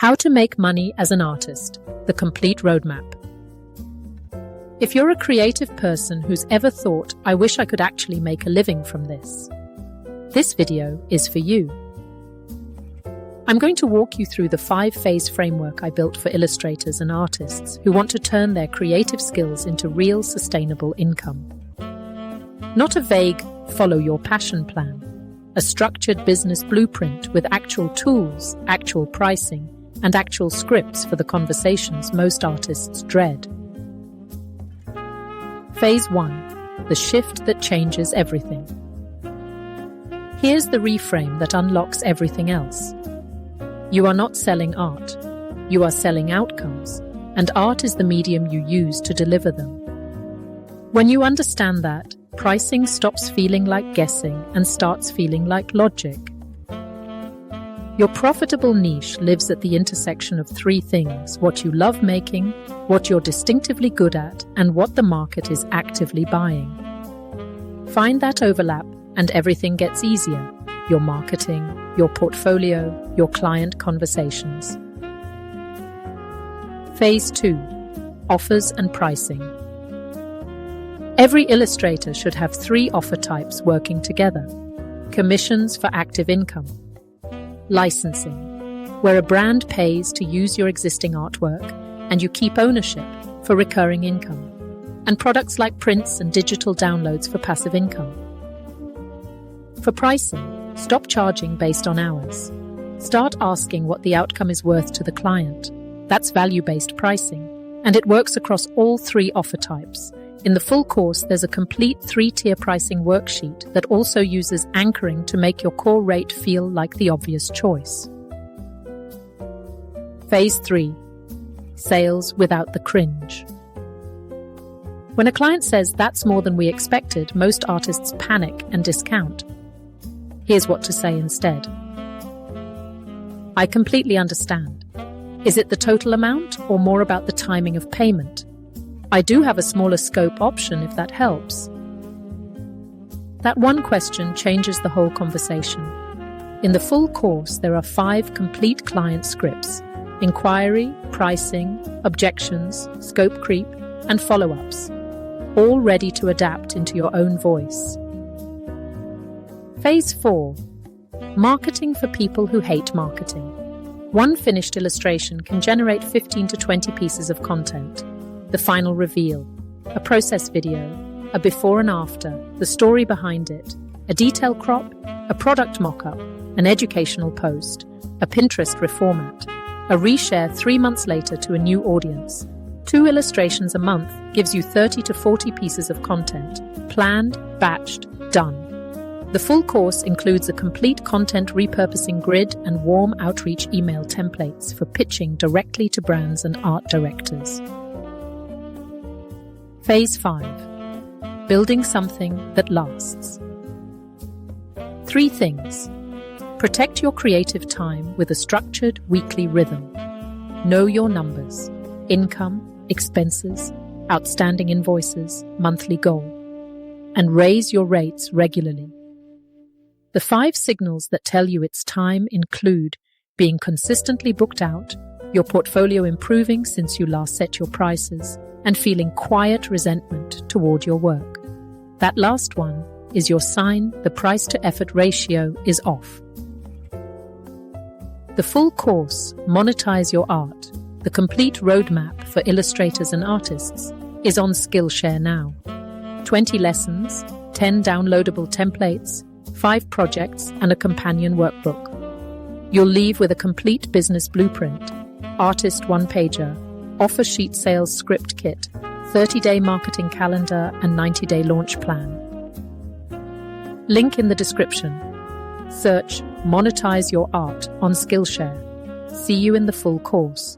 How to make money as an artist, the complete roadmap. If you're a creative person who's ever thought, I wish I could actually make a living from this video is for you. I'm going to walk you through the 5-phase framework I built for illustrators and artists who want to turn their creative skills into real sustainable income. Not a vague, follow your passion plan, a structured business blueprint with actual tools, actual pricing, and actual scripts for the conversations most artists dread. Phase 1. The shift that changes everything. Here's the reframe that unlocks everything else. You are not selling art. You are selling outcomes, and art is the medium you use to deliver them. When you understand that, pricing stops feeling like guessing and starts feeling like logic. Your profitable niche lives at the intersection of 3 things: what you love making, what you're distinctively good at, and what the market is actively buying. Find that overlap and everything gets easier: your marketing, your portfolio, your client conversations. Phase 2. Offers and pricing. Every illustrator should have 3 offer types working together. Commissions for active income. Licensing, where a brand pays to use your existing artwork and you keep ownership for recurring income. And products like prints and digital downloads for passive income. For pricing, stop charging based on hours. Start asking what the outcome is worth to the client. That's value-based pricing, and it works across all 3 offer types. In the full course, there's a complete 3-tier pricing worksheet that also uses anchoring to make your core rate feel like the obvious choice. Phase 3. Sales without the cringe. When a client says, "That's more than we expected," most artists panic and discount. Here's what to say instead. "I completely understand. Is it the total amount or more about the timing of payment? I do have a smaller scope option if that helps." That one question changes the whole conversation. In the full course, there are 5 complete client scripts: inquiry, pricing, objections, scope creep, and follow-ups, all ready to adapt into your own voice. Phase 4. Marketing for people who hate marketing. One finished illustration can generate 15 to 20 pieces of content. The final reveal, a process video, a before and after, the story behind it, a detail crop, a product mock-up, an educational post, a Pinterest reformat, a reshare 3 months later to a new audience. 2 illustrations a month gives you 30 to 40 pieces of content, planned, batched, done. The full course includes a complete content repurposing grid and warm outreach email templates for pitching directly to brands and art directors. Phase 5. Building something that lasts. 3 things. Protect your creative time with a structured weekly rhythm. Know your numbers: income, expenses, outstanding invoices, monthly goal. And raise your rates regularly. The 5 signals that tell you it's time include being consistently booked out, your portfolio improving since you last set your prices, and feeling quiet resentment toward your work. That last one is your sign the price-to-effort ratio is off. The full course, Monetize Your Art, the complete roadmap for illustrators and artists, is on Skillshare now. 20 lessons, 10 downloadable templates, 5 projects, and a companion workbook. You'll leave with a complete business blueprint, artist one-pager, offer sheet sales script kit, 30-day marketing calendar, and 90-day launch plan. Link in the description. Search Monetize Your Art on Skillshare. See you in the full course.